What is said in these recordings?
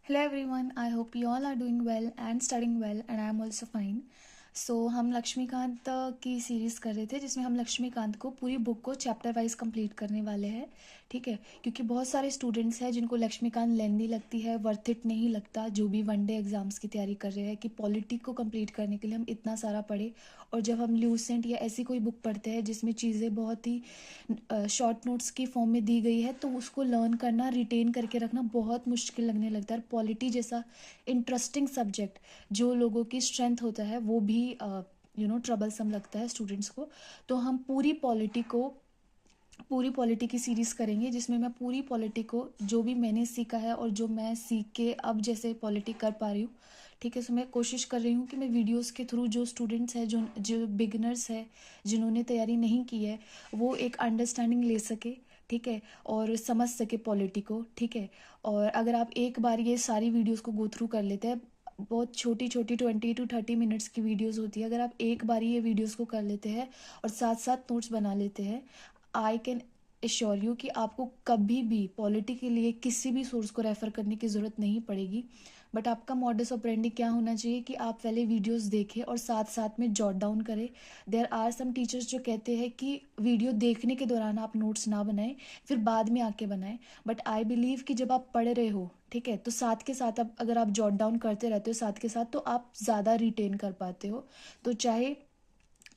Hello everyone, I hope you all are doing well and studying well and I am also fine. हम लक्ष्मीकांत की series कर रहे थे जिसमें हम लक्ष्मीकांत को पूरी बुक को चैप्टर वाइज कंप्लीट करने वाले हैं, ठीक है। क्योंकि बहुत सारे स्टूडेंट्स हैं जिनको लक्ष्मीकांत लेंदी लगती है, वर्थ इट नहीं लगता, जो भी वनडे एग्ज़ाम्स की तैयारी कर रहे हैं कि पॉलिटी को कंप्लीट करने के लिए हम इतना सारा पढ़े। और जब हम ल्यूसेंट या ऐसी कोई बुक पढ़ते हैं जिसमें चीज़ें बहुत ही शॉर्ट नोट्स की फॉर्म में दी गई है तो उसको लर्न करना, रिटेन करके रखना बहुत मुश्किल लगने लगता है। पॉलिटी जैसा इंटरेस्टिंग सब्जेक्ट जो लोगों की स्ट्रेंथ होता है वो भी ट्रबलसम लगता है स्टूडेंट्स को। तो हम पूरी पॉलिटी की सीरीज़ करेंगे जिसमें मैं पूरी पॉलिटी को जो भी मैंने सीखा है और जो मैं सीख के अब जैसे पॉलिटी कर पा रही हूँ, ठीक है। सो मैं कोशिश कर रही हूँ कि मैं वीडियोस के थ्रू जो स्टूडेंट्स हैं, जो जो बिगिनर्स हैं, जिन्होंने तैयारी नहीं की है, वो एक अंडरस्टैंडिंग ले सके, ठीक है, और समझ सके पॉलिटी को, ठीक है। और अगर आप एक बार ये सारी वीडियोस को गो थ्रू कर लेते हैं, बहुत छोटी छोटी 20 to 30 मिनट्स की वीडियोस होती है, अगर आप एक बार ये वीडियोस को कर लेते हैं और साथ साथ नोट्स बना लेते हैं, आई कैन एश्योर यू कि आपको कभी भी पॉलिटी के लिए किसी भी सोर्स को रेफ़र करने की ज़रूरत नहीं पड़ेगी। बट आपका मॉडस ऑपरेंडी क्या होना चाहिए कि आप पहले वीडियोस देखें और साथ साथ में जॉट डाउन करें। देयर आर सम टीचर्स जो कहते हैं कि वीडियो देखने के दौरान आप नोट्स ना बनाएं, फिर बाद में आके बनाएं। बट आई बिलीव कि जब आप पढ़ रहे हो, ठीक है, तो साथ के साथ अब अगर आप जॉट डाउन करते रहते हो साथ के साथ, तो आप ज़्यादा रिटेन कर पाते हो। तो चाहे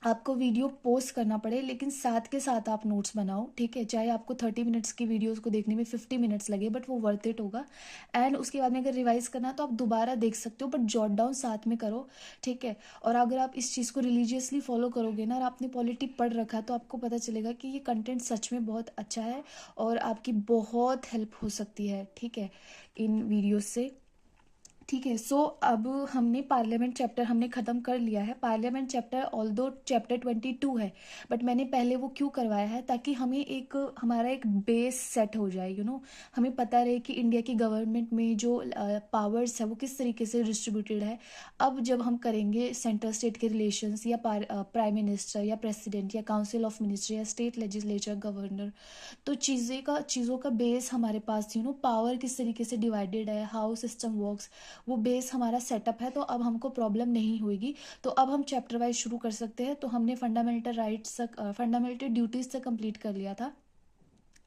आपको वीडियो पोस्ट करना पड़े लेकिन साथ के साथ आप नोट्स बनाओ, ठीक है। चाहे आपको 30 मिनट्स की वीडियोस को देखने में 50 मिनट्स लगे, बट वो वर्थ इट होगा। एंड उसके बाद में अगर रिवाइज करना तो आप दोबारा देख सकते हो, बट जॉट डाउन साथ में करो, ठीक है। और अगर आप इस चीज़ को रिलीजियसली फॉलो करोगे ना और आपने पॉलिटी पढ़ रखा, तो आपको पता चलेगा कि ये कंटेंट सच में बहुत अच्छा है और आपकी बहुत हेल्प हो सकती है, ठीक है, इन वीडियोज़ से, ठीक है। अब हमने पार्लियामेंट चैप्टर हमने ख़त्म कर लिया है। पार्लियामेंट चैप्टर ऑल्दो चैप्टर 22 है, बट मैंने पहले वो क्यों करवाया है, ताकि हमारा एक बेस सेट हो जाए, हमें पता रहे कि इंडिया की गवर्नमेंट में जो पावर्स है वो किस तरीके से डिस्ट्रीब्यूटेड है। अब जब हम करेंगे सेंट्रल स्टेट के रिलेशंस या प्राइम मिनिस्टर या प्रेसिडेंट या काउंसिल ऑफ मिनिस्टर या स्टेट लेजिस्लेचर गवर्नर, तो चीज़ों का बेस हमारे पास, पावर किस तरीके से डिवाइडेड है, हाउ सिस्टम वर्क्स, वो बेस हमारा सेटअप है। तो अब हमको प्रॉब्लम नहीं होगी। तो अब हम चैप्टर वाइज शुरू कर सकते हैं। तो हमने फंडामेंटल राइट्स तक, फंडामेंटल ड्यूटीज़ तक कंप्लीट कर लिया था।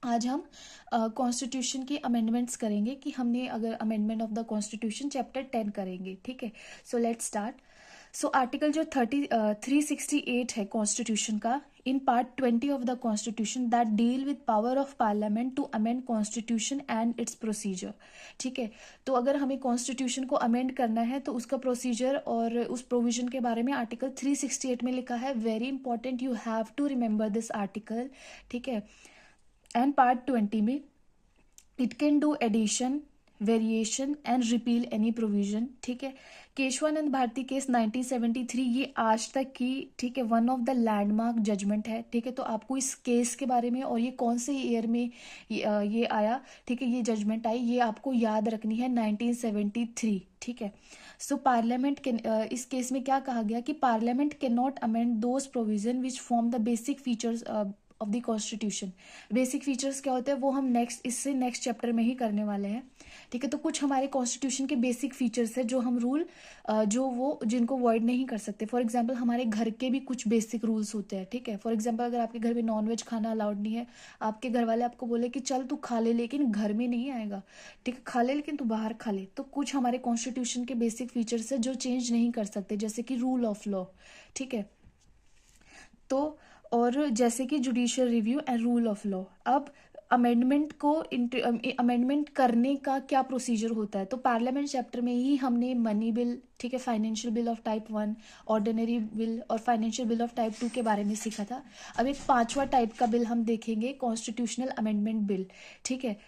आज हम कॉन्स्टिट्यूशन की अमेंडमेंट्स करेंगे कि हमने अगर amendment of the constitution chapter 10 करेंगे, ठीक है। So let's start. आर्टिकल जो 368 है कॉन्स्टिट्यूशन का, in part 20 of the constitution that deal with power of parliament to amend constitution and its procedure, ठीक है। तो अगर हमें कॉन्स्टिट्यूशन को अमेंड करना है तो उसका प्रोसीजर और उस प्रोविजन के बारे में आर्टिकल 368 में लिखा है। Very important, you have to remember this article, ठीक है। एंड पार्ट 20 में it can do addition, variation and repeal any provision, ठीक है। केशवानंद भारती केस 1973, ये आज तक की, ठीक है, one of the landmark judgement है, ठीक है। तो आपको इस केस के बारे में और ये कौन से ईयर में ये आया, ठीक है, ये जजमेंट आई, ये आपको याद रखनी है, 1973, ठीक है। पार्लियामेंट के इस केस में क्या कहा गया कि parliament can not amend those provision which form the basic features of the constitution. Basic features क्या होते हैं वो हम नेक्स्ट चैप्टर में ही करने वाले हैं, ठीक है। तो कुछ हमारे कॉन्स्टिट्यूशन के बेसिक फीचर्स है जो हम रूल जिनको वॉइड नहीं कर सकते। फॉर एग्जांपल हमारे घर के भी कुछ बेसिक रूल्स होते हैं, ठीक है। फॉर एग्जांपल अगर आपके घर में नॉनवेज खाना अलाउड नहीं है, आपके घर वाले आपको बोले कि चल तू खा ले लेकिन घर में नहीं आएगा, ठीक है, खा ले लेकिन तू बाहर खा ले, तो कुछ हमारे कॉन्स्टिट्यूशन के बेसिक फीचर्स है जो चेंज नहीं कर सकते, जैसे कि रूल ऑफ लॉ, ठीक है। तो और जैसे कि judicial review and rule of law. अब अमेंडमेंट करने का क्या प्रोसीजर होता है, तो पार्लियामेंट चैप्टर में ही हमने मनी बिल, ठीक है, financial bill of type 1, ordinary bill और फाइनेंशियल बिल ऑफ टाइप 2 के बारे में सीखा था। अब एक पांचवा टाइप का बिल हम देखेंगे, कॉन्स्टिट्यूशनल अमेंडमेंट बिल, ठीक है।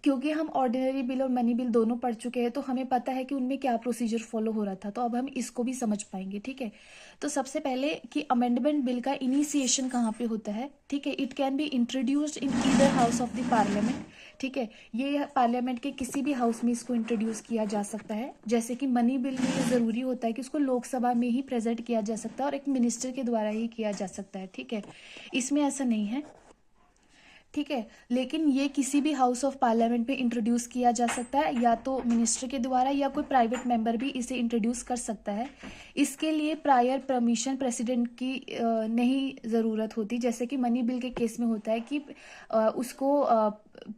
क्योंकि हम ऑर्डिनरी बिल और मनी बिल दोनों पढ़ चुके हैं तो हमें पता है कि उनमें क्या प्रोसीजर फॉलो हो रहा था, तो अब हम इसको भी समझ पाएंगे, ठीक है। तो सबसे पहले कि अमेंडमेंट बिल का इनिशिएशन कहाँ पे होता है, ठीक है। It can be introduced in either house of the parliament, ठीक है। ये पार्लियामेंट के किसी भी हाउस में इसको इंट्रोड्यूस किया जा सकता है। जैसे कि मनी बिल में ये ज़रूरी होता है कि उसको लोकसभा में ही प्रेजेंट किया जा सकता है और एक मिनिस्टर के द्वारा ही किया जा सकता है, ठीक है। इसमें ऐसा नहीं है, ठीक है। लेकिन ये किसी भी हाउस ऑफ पार्लियामेंट में इंट्रोड्यूस किया जा सकता है, या तो मिनिस्टर के द्वारा या कोई प्राइवेट मेंबर भी इसे इंट्रोड्यूस कर सकता है। इसके लिए प्रायर परमिशन प्रेसिडेंट की नहीं ज़रूरत होती, जैसे कि मनी बिल के केस में होता है कि उसको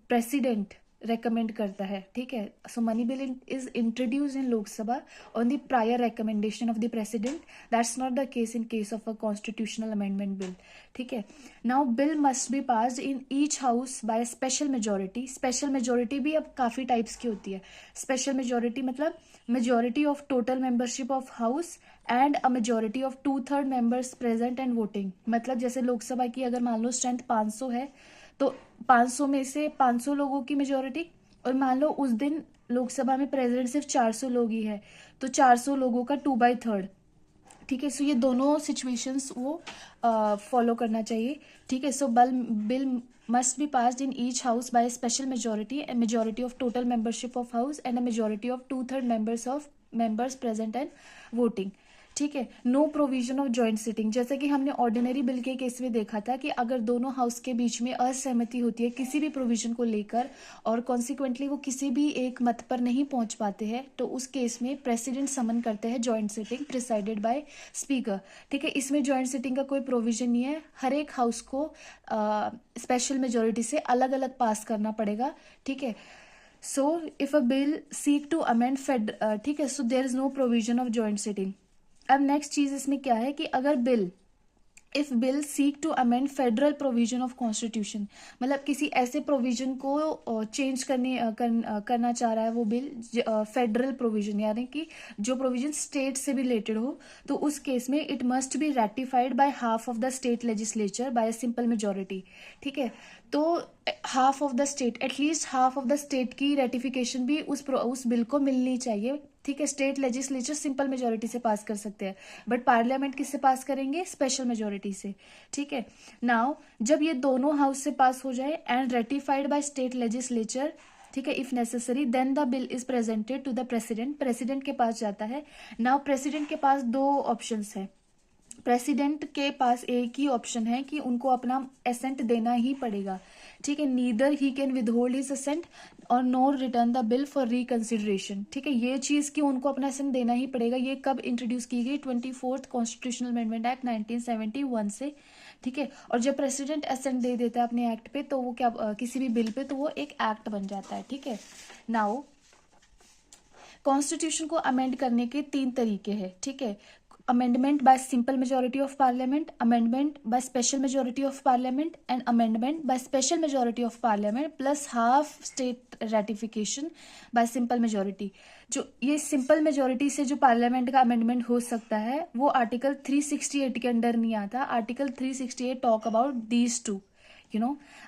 प्रेसिडेंट रेकमेंड करता है, ठीक है। So money bill is introduce in Lok Sabha on the prior recommendation of the president. That's not the case in case of a constitutional amendment bill, ठीक है। Now bill must be passed in each house by special majority. Special majority भी अब काफ़ी types की होती है। Special majority मतलब majority of total membership of house and a majority of 2/3 members present and voting. मतलब जैसे लोकसभा की अगर मान लो स्ट्रेंथ 500 है, तो 500 में से 500 लोगों की मेजोरिटी, और मान लो उस दिन लोकसभा में प्रेजेंट सिर्फ 400 लोग ही है, तो 400 लोगों का 2/3, ठीक है। सो ये दोनों सिचुएशंस वो फॉलो करना चाहिए, ठीक है। So bill must be passed in each house by special majority, a majority of total membership of house and a majority of 2/3 members present and voting, ठीक है। No provision of joint sitting, जैसे कि हमने ordinary bill के case में देखा था कि अगर दोनों हाउस के बीच में असहमति होती है किसी भी प्रोविजन को लेकर और कॉन्सिक्वेंटली वो किसी भी एक मत पर नहीं पहुंच पाते हैं, तो उस केस में प्रेसिडेंट समन करते हैं joint sitting presided bye speaker, ठीक है। इसमें जॉइंट सिटिंग का कोई प्रोविजन नहीं है, हर एक हाउस को स्पेशल मेजोरिटी से अलग अलग पास करना पड़ेगा, ठीक है। So if a bill seek to amend ठीक है, so there is no provision of joint sitting. अब नेक्स्ट चीज इसमें क्या है कि अगर if bill seek to amend federal provision of constitution, मतलब किसी ऐसे प्रोविजन को चेंज करना चाह रहा है वो बिल, फेडरल प्रोविजन यानी कि जो प्रोविजन स्टेट से भी रिलेटेड हो, तो उस केस में it must be ratified by half of the state legislature bye simple majority, ठीक है। तो half of the state, at least half of the state की रेटिफिकेशन भी उस बिल को मिलनी चाहिए, ठीक है। स्टेट लेजिस्लेचर सिंपल मेजोरिटी से पास कर सकते हैं, बट पार्लियामेंट किससे पास करेंगे? स्पेशल मेजोरिटी से, ठीक है। नाउ जब ये दोनों हाउस से पास हो जाए and ratified by state legislature, ठीक है, if necessary then the bill is presented to the president, president के पास जाता है। नाउ प्रेसिडेंट के पास दो ऑप्शंस है, प्रेसिडेंट के पास एक ही ऑप्शन है कि उनको अपना एसेंट देना ही पड़ेगा, ठीक है। Neither he can withhold his assent और nor return the bill for reconsideration, ठीक है। ये चीज कि उनको अपना असेंट देना ही पड़ेगा, ये कब इंट्रोड्यूस की गई? 24th कॉन्स्टिट्यूशनल अमेंडमेंट एक्ट 1971 से, ठीक है। और जब प्रेसिडेंट असेंट दे देता है अपने एक्ट पे, तो वो क्या किसी भी बिल पे, तो वो एक एक्ट बन जाता है, ठीक है। नाउ कॉन्स्टिट्यूशन को अमेंड करने के 3 तरीके हैं, ठीक है। Amendment by simple majority of parliament, amendment by special majority of parliament and amendment by special majority of parliament plus half state ratification bye simple majority. जो ये सिंपल मेजोरिटी से जो पार्लियामेंट का अमेंडमेंट हो सकता है वो आर्टिकल 368 के अंडर नहीं आता। Article 368 talk about these two,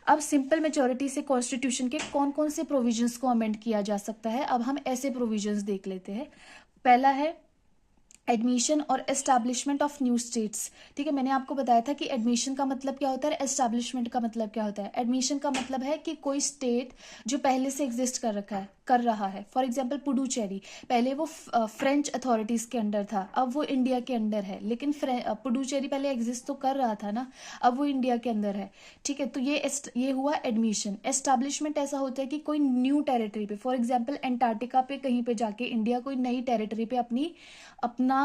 अब सिंपल मेजोरिटी से कॉन्स्टिट्यूशन के कौन कौन से प्रोविजंस को अमेंड किया जा सकता है, अब हम ऐसे प्रोविजंस देख लेते हैं। पहला है एडमिशन और एस्टैब्लिशमेंट ऑफ न्यू स्टेट्स, ठीक है। मैंने आपको बताया था कि एडमिशन का मतलब क्या होता है, एस्टैब्लिशमेंट का मतलब क्या होता है। एडमिशन का मतलब है कि कोई स्टेट जो पहले से एग्जिस्ट कर रहा है, फॉर एग्जांपल पुडुचेरी, पहले वो फ्रेंच अथॉरिटीज के अंडर था, अब वो इंडिया के अंडर है, लेकिन पुडुचेरी पहले एग्जिस्ट तो कर रहा था ना, अब वो इंडिया के अंदर है, ठीक है। तो ये हुआ एडमिशन। एस्टैब्लिशमेंट ऐसा होता है कि कोई न्यू टेरिटरी पे, फॉर एग्जाम्पल एंटार्क्टिका पे कहीं पे जाके इंडिया कोई नई टेरिटरी पे अपना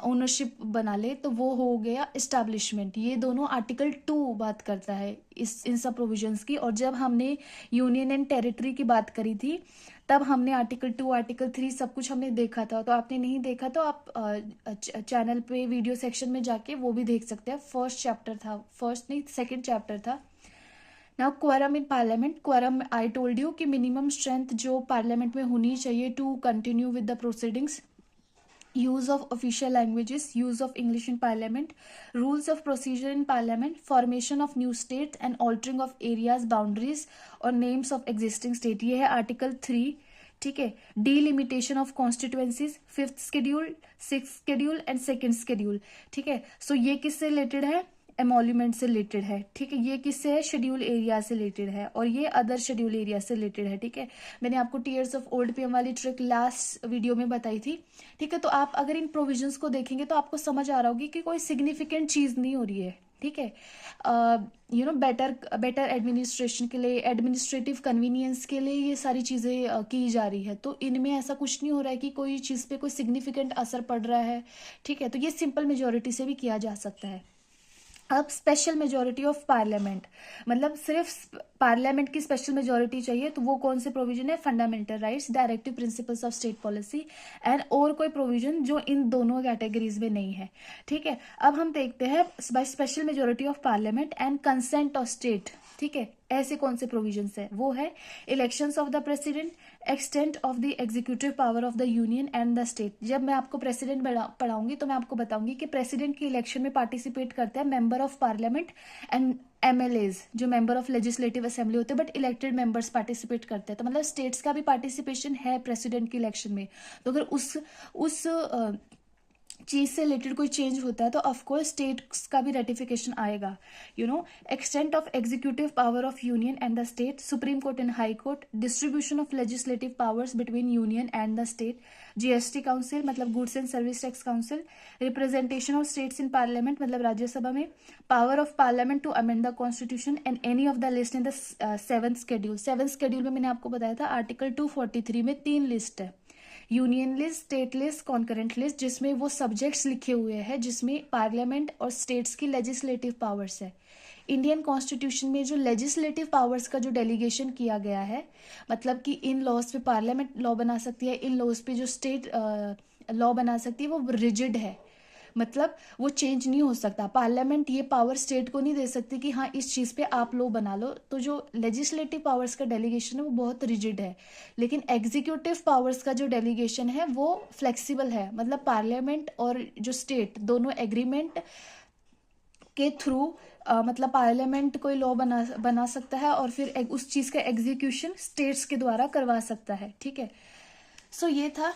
ओनरशिप बना ले, तो वो हो गया एस्टैब्लिशमेंट। ये दोनों आर्टिकल 2 बात करता है इन सब प्रोविजंस की। और जब हमने यूनियन एंड टेरिटरी की बात करी थी, तब हमने आर्टिकल 2 आर्टिकल 3 सब कुछ हमने देखा था। तो आपने नहीं देखा तो आप चैनल पे वीडियो सेक्शन में जाके वो भी देख सकते हैं। सेकंड चैप्टर था। Now quorum in parliament, quorum I told you कि मिनिमम स्ट्रेंथ जो पार्लियामेंट में होनी चाहिए to continue with the proceedings. Use of official languages, use of English in Parliament, rules of procedure in Parliament, formation of new states and altering of areas, boundaries और names of existing state। ये है article 3, ठीक है। Delimitation of constituencies, 5th schedule, 6th schedule and 2nd schedule, ठीक है। सो ये किससे related है? एमोल्यूमेंट से रिलेटेड है, ठीक है। ये किससे है? शेड्यूल एरिया से रिलेटेड है, और ये अदर शेड्यूल एरिया से रिलेटेड है, ठीक है। मैंने आपको टीयर्स ऑफ ओल्ड पीएम वाली ट्रिक लास्ट वीडियो में बताई थी, ठीक है। तो आप अगर इन प्रोविजंस को देखेंगे तो आपको समझ आ रहा होगी कि कोई सिग्निफिकेंट चीज नहीं हो रही है, ठीक है। बेटर बेटर एडमिनिस्ट्रेशन के लिए, एडमिनिस्ट्रेटिव कन्वीनियंस के लिए ये सारी चीज़ें की जा रही है। तो इनमें ऐसा कुछ नहीं हो रहा है कि कोई चीज़ पे कोई सिग्निफिकेंट असर पड़ रहा है, ठीक है। तो ये सिंपल मेजोरिटी से भी किया जा सकता है। अब स्पेशल मेजोरिटी ऑफ पार्लियामेंट, मतलब सिर्फ पार्लियामेंट की स्पेशल मेजोरिटी चाहिए, तो वो कौन से प्रोविजन है? Fundamental rights, directive principles of state policy and और कोई प्रोविजन जो इन दोनों कैटेगरीज में नहीं है, ठीक है। अब हम देखते हैं special majority of parliament and consent of state, ठीक है। ऐसे कौन से प्रोविजंस है? वो है elections of the president, extent of the executive power of the union and the state. जब मैं आपको प्रेसिडेंट पढ़ाऊंगी तो मैं आपको बताऊंगी कि प्रेसिडेंट के इलेक्शन में पार्टिसिपेट करते हैं member of parliament and MLAs, जो मेंबर ऑफ लेजिस्लेटिव असेंबली होते हैं, बट इलेक्टेड मेंबर्स पार्टिसिपेट करते हैं। तो मतलब स्टेट्स का भी पार्टिसिपेशन है प्रेसिडेंट के इलेक्शन में। तो अगर उस चीज से रिलेटेड कोई चेंज होता है तो ऑफकोर्स स्टेट्स का भी रेटिफिकेशन आएगा। Extent of executive power of union and the state, supreme court and high court, distribution of legislative powers between union and the state, GST council मतलब goods and service tax council, representation of states in parliament मतलब राज्यसभा में, power of parliament to amend the constitution and any of the list in the seventh schedule. Seventh schedule में मैंने आपको बताया था article 243 में 3 list है, union list, state list, concurrent list, जिसमें वो सब्जेक्ट्स लिखे हुए हैं जिसमें पार्लियामेंट और स्टेट्स की लेजिस्लेटिव पावर्स है। इंडियन कॉन्स्टिट्यूशन में जो लेजिस्लेटिव पावर्स का जो डेलीगेशन किया गया है, मतलब कि इन लॉज पे पार्लियामेंट लॉ बना सकती है, इन लॉज पे जो स्टेट लॉ बना सकती है, वो रिजिड है, मतलब वो चेंज नहीं हो सकता। पार्लियामेंट ये पावर स्टेट को नहीं दे सकती कि हाँ इस चीज़ पे आप लो बना लो। तो जो लेजिस्लेटिव पावर्स का डेलीगेशन है वो बहुत रिजिड है, लेकिन एग्जीक्यूटिव पावर्स का जो डेलीगेशन है वो फ्लेक्सिबल है। मतलब पार्लियामेंट और जो स्टेट दोनों एग्रीमेंट के थ्रू मतलब पार्लियामेंट कोई लॉ बना सकता है और फिर उस चीज़ का एग्जीक्यूशन स्टेट्स के द्वारा करवा सकता है, ठीक है। सो ये था।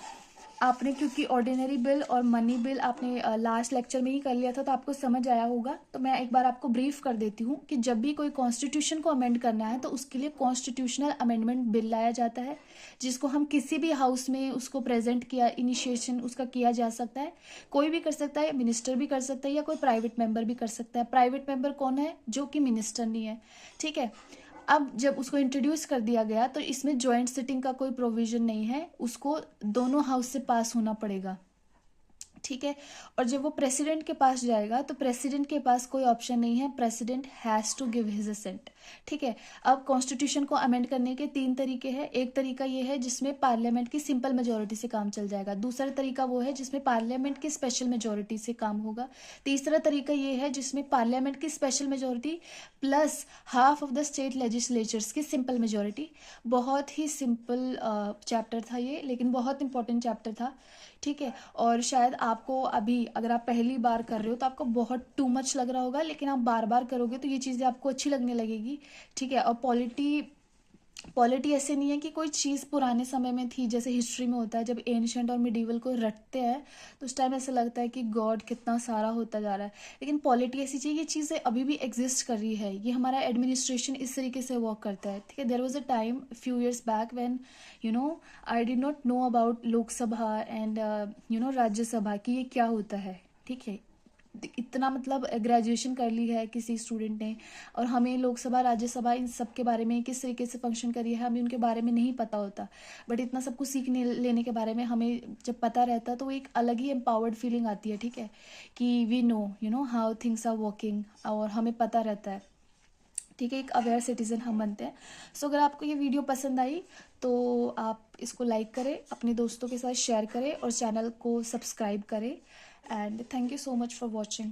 आपने क्योंकि ऑर्डिनरी बिल और मनी बिल आपने लास्ट लेक्चर में ही कर लिया था तो आपको समझ आया होगा। तो मैं एक बार आपको ब्रीफ कर देती हूँ कि जब भी कोई कॉन्स्टिट्यूशन को अमेंड करना है तो उसके लिए कॉन्स्टिट्यूशनल अमेंडमेंट बिल लाया जाता है, जिसको हम किसी भी हाउस में उसको प्रेजेंट किया, इनिशिएशन उसका किया जा सकता है। कोई भी कर सकता है, मिनिस्टर भी कर सकता है या कोई प्राइवेट मेंबर भी कर सकता है। प्राइवेट मेंबर कौन है? जो कि मिनिस्टर नहीं है, ठीक है। अब जब उसको इंट्रोड्यूस कर दिया गया तो इसमें जॉइंट सिटिंग का कोई प्रोविजन नहीं है, उसको दोनों हाउस से पास होना पड़ेगा, ठीक है। और जब वो प्रेसिडेंट के पास जाएगा तो प्रेसिडेंट के पास कोई ऑप्शन नहीं है, president has to give his assent, ठीक है। अब कॉन्स्टिट्यूशन को अमेंड करने के 3 तरीके हैं। एक तरीका ये है जिसमें पार्लियामेंट की सिंपल मेजोरिटी से काम चल जाएगा। दूसरा तरीका वो है जिसमें पार्लियामेंट की स्पेशल मेजोरिटी से काम होगा। तीसरा तरीका ये है जिसमें पार्लियामेंट की special majority plus half of the state legislatures की सिंपल मेजोरिटी। बहुत ही सिंपल चैप्टर था ये, लेकिन बहुत इंपॉर्टेंट चैप्टर था, ठीक है। और शायद आपको अभी अगर आप पहली बार कर रहे हो तो आपको बहुत टू मच लग रहा होगा, लेकिन आप बार बार करोगे तो ये चीज़ें आपको अच्छी लगने लगेगी, ठीक है। और पॉलिटी ऐसे नहीं है कि कोई चीज़ पुराने समय में थी, जैसे हिस्ट्री में होता है जब एंशिएंट और मिडीवल को रटते हैं तो उस टाइम ऐसा लगता है कि गॉड कितना सारा होता जा रहा है, लेकिन पॉलिटी ऐसी चीज़, ये चीज़ें अभी भी एग्जिस्ट कर रही है। ये हमारा एडमिनिस्ट्रेशन इस तरीके से वर्क करता है, ठीक है। There was a time few years back when I did not know about Lok Sabha and Rajya Sabha की ये क्या होता है, ठीक है। इतना मतलब ग्रेजुएशन कर ली है किसी स्टूडेंट ने और हमें लोकसभा राज्यसभा इन सब के बारे में किस तरीके से फंक्शन करी है हमें उनके बारे में नहीं पता होता, बट इतना सब कुछ सीखने लेने के बारे में हमें जब पता रहता है तो एक अलग ही एम्पावर्ड फीलिंग आती है, ठीक है, कि we know how things are working और हमें पता रहता है, ठीक है। एक अवेयर सिटीजन हम बनते हैं। सो अगर आपको ये वीडियो पसंद आई तो आप इसको लाइक करें, अपने दोस्तों के साथ शेयर करें और चैनल को सब्सक्राइब करें। And thank you so much for watching.